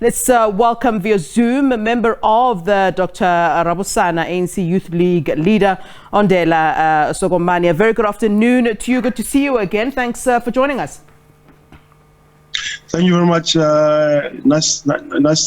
Let's welcome via Zoom a member of the Dr Rubusana ANCYL Youth League leader, Ondela Sokomani. A very good afternoon to you. Good to see you again. Thanks for joining us. Thank you very much. Nice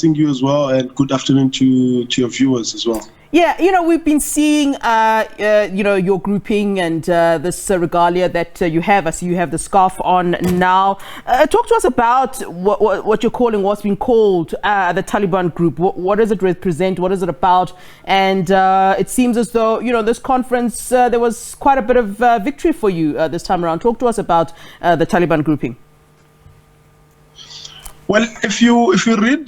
seeing you as well, and good afternoon to your viewers as well. Yeah, we've been seeing, your grouping and this regalia that you have. I see you have the scarf on now. Talk to us about what you're calling, what's been called the Taliban group. What does it represent? What is it about? And it seems as though, this conference, there was quite a bit of victory for you this time around. Talk to us about the Taliban grouping. Well, if you read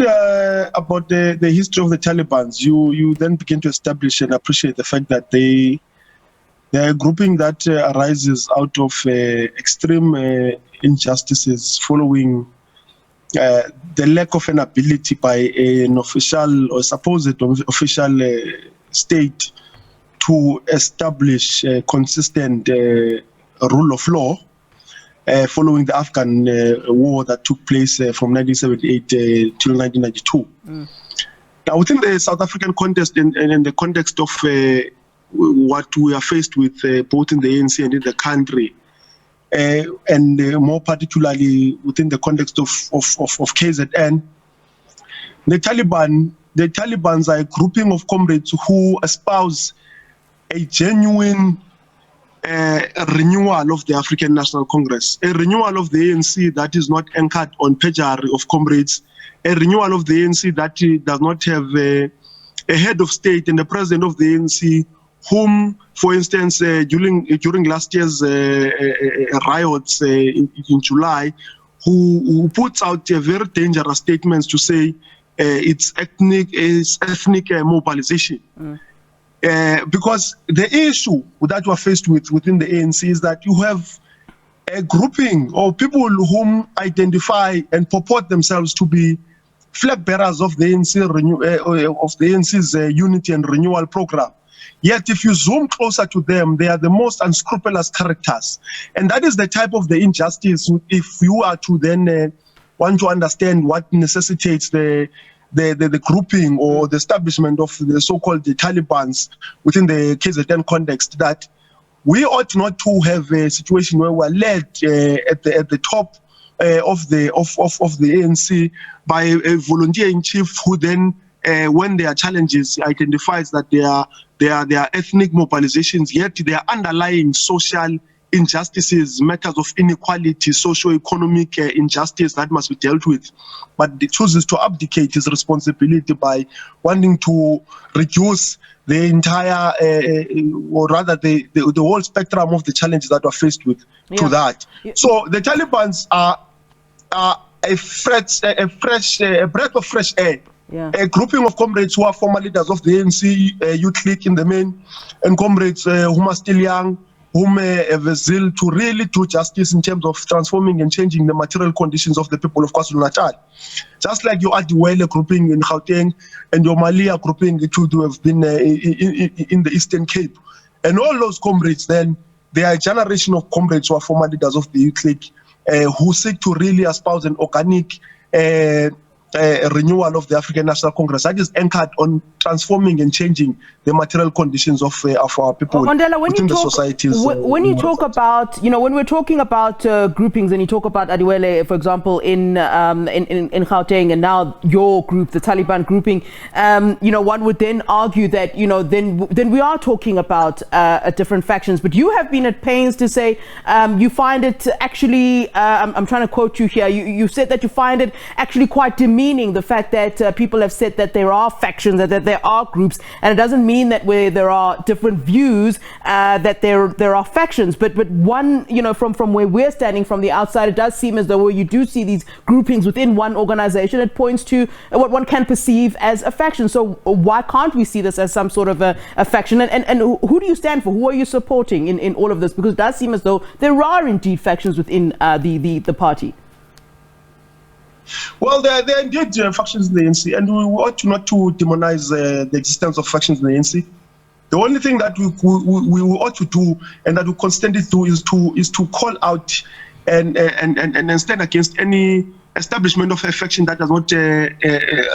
about the history of the Talibans, you then begin to establish and appreciate the fact that they're a grouping that arises out of extreme injustices following the lack of an ability by an official or supposed official state to establish a consistent rule of law. Following the Afghan war that took place from 1978 till 1992. Now, within the South African context and in the context of what we are faced with both in the ANC and in the country, and more particularly within the context of KZN, the Talibans are a grouping of comrades who espouse a genuine renewal of the African National Congress, a renewal of the ANC that is not anchored on perjury of comrades, a renewal of the ANC that does not have a head of state and the president of the ANC, whom, for instance, during last year's riots in July, who puts out very dangerous statements to say it's ethnic mobilization. Because the issue that we're faced with within the ANC is that you have a grouping of people whom identify and purport themselves to be flag bearers of the ANC's unity and renewal program. Yet, if you zoom closer to them, they are the most unscrupulous characters, and that is the type of the injustice. If you are to then want to understand what necessitates the grouping or the establishment of the so-called Talibans within the KZN context, that we ought not to have a situation where we're led at the top of the ANC by a volunteer in chief who then, when there are challenges, identifies that there are ethnic mobilizations, yet there are underlying social injustices, matters of inequality, socio-economic injustice that must be dealt with, but it chooses to abdicate his responsibility by wanting to reduce the entire, or rather the whole spectrum of the challenges that we're faced with to that. So the Talibans are a breath of fresh air. A grouping of comrades who are former leaders of the ANC Youth League in the main, and comrades whom are still young, whom have a zeal to really do justice in terms of transforming and changing the material conditions of the people of KwaZulu-Natal. Just like your Adiwele grouping in Gauteng and your Malia grouping to have been in the Eastern Cape. And all those comrades then, they are a generation of comrades who are former leaders of the Youth League who seek to really espouse an organic renewal of the African National Congress that is anchored on transforming and changing the material conditions of our people Ondela, within the societies. When you talk about, when we're talking about groupings, and you talk about Adiwele, for example, in Gauteng, and now your group, the Taliban grouping, one would then argue that, then we are talking about different factions. But you have been at pains to say you find it actually, I'm trying to quote you here, you said that you find it actually quite demeaning, the fact that people have said that there are factions, that there are groups, and it doesn't mean that where there are different views that there are factions, but one, from where we're standing from the outside, it does seem as though where you do see these groupings within one organization, it points to what one can perceive as a faction. So why can't we see this as some sort of a faction? And who do you stand for? Who are you supporting in all of this? Because it does seem as though there are indeed factions within the party. Well, there are indeed factions in the ANC, and we ought not to demonize the existence of factions in the ANC. The only thing that we ought to do, and that we constantly do, is to call out and stand against any establishment of a faction that does not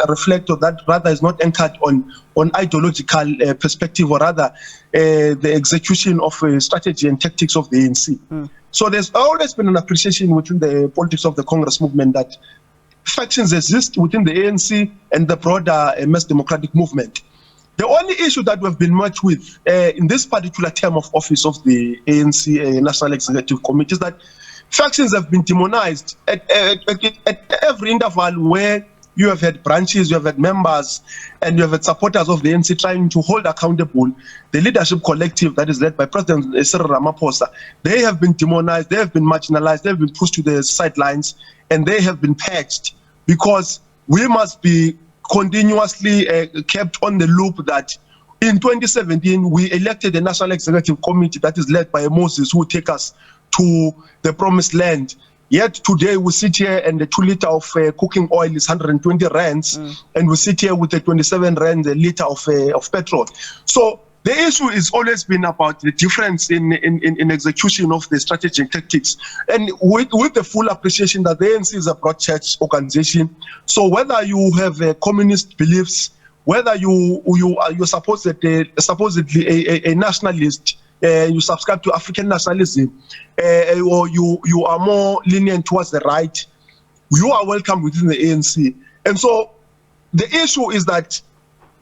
reflect, or that rather is not anchored on ideological perspective, or rather the execution of strategy and tactics of the ANC. So there's always been an appreciation within the politics of the Congress movement that factions exist within the ANC and the broader mass democratic movement. The only issue that we've been met with in this particular term of office of the ANC National Executive Committee is that factions have been demonized at every interval where you have had branches, you have had members, and you have had supporters of the ANC trying to hold accountable the leadership collective that is led by President Cyril Ramaphosa. They have been demonized, they have been marginalized, they have been pushed to the sidelines, and they have been patched, because we must be continuously kept on the loop that in 2017 we elected a National Executive Committee that is led by Moses, who will take us to the promised land. Yet today we sit here and the 2 liter of cooking oil is 120 rands, and we sit here with a 27 rand a liter of petrol. So the issue has always been about the difference in execution of the strategic tactics, and with the full appreciation that the ANC is a broad church organization. So whether you have communist beliefs, whether you're supposedly a nationalist, you subscribe to African nationalism, or you are more lenient towards the right, you are welcome within the ANC. And so the issue is that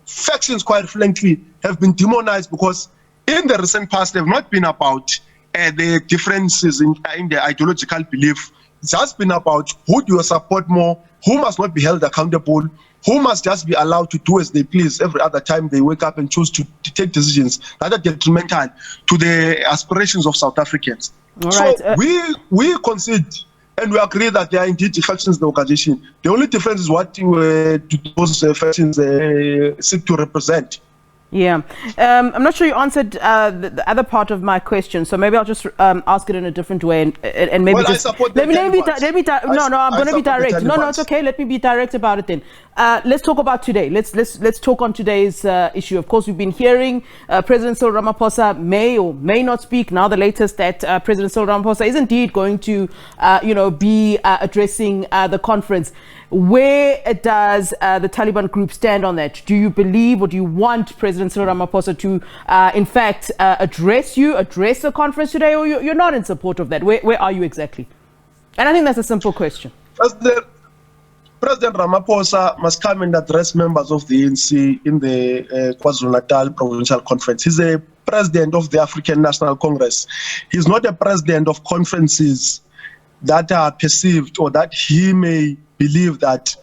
factions, quite frankly, have been demonized, because in the recent past they've not been about the differences in the ideological belief. It's just been about who do you support more, who must not be held accountable, who must just be allowed to do as they please every other time they wake up and choose to take decisions that are detrimental to the aspirations of South Africans. All right. So we concede and we agree that there are indeed factions in the organization. The only difference is what those factions seek to represent. Yeah, I'm not sure you answered the other part of my question, so maybe I'll just ask it in a different way, and maybe well, just let me I'm going to be direct. No, it's okay. Let me be direct about it then. Let's talk about today. Let's talk on today's issue. Of course, we've been hearing President Cyril Ramaphosa may or may not speak. Now, the latest that President Cyril Ramaphosa is indeed going to, be addressing the conference. Where does the Taliban group stand on that? Do you believe, or do you want President Cyril Ramaphosa to, in fact, address the conference today, or you're not in support of that? Where are you exactly? And I think that's a simple question. President Ramaphosa must come and address members of the ANC in the KwaZulu-Natal provincial conference. He's a president of the African National Congress. He's not a president of conferences that are perceived, or that he may believe that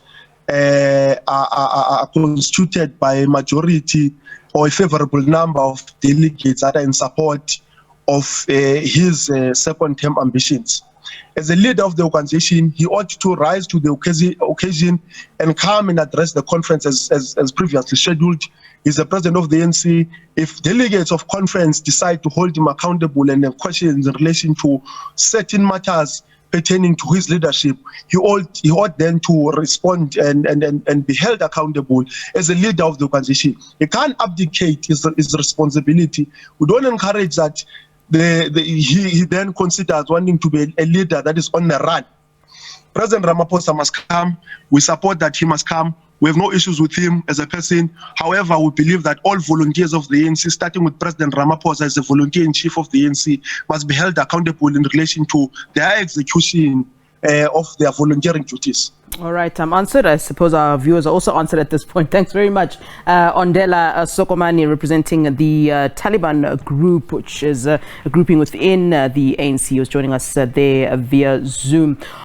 are constituted by a majority or a favorable number of delegates that are in support of his second-term ambitions. As a leader of the organization, he ought to rise to the occasion and come and address the conference as previously scheduled. He's the president of the ANC. If delegates of conference decide to hold him accountable and have questions in relation to certain matters pertaining to his leadership, he ought then to respond and be held accountable as a leader of the organization. He can't abdicate his responsibility. We don't encourage that he then considers wanting to be a leader that is on the run. President Ramaphosa must come. We support that he must come. We have no issues with him as a person. However, we believe that all volunteers of the ANC, starting with President Ramaphosa as the volunteer-in-chief of the ANC, must be held accountable in relation to their execution of their volunteering duties. All right, I'm answered. I suppose our viewers are also answered at this point. Thanks very much. Ondela Sokomani, representing the Taliban group, which is a grouping within the ANC, was joining us there via Zoom.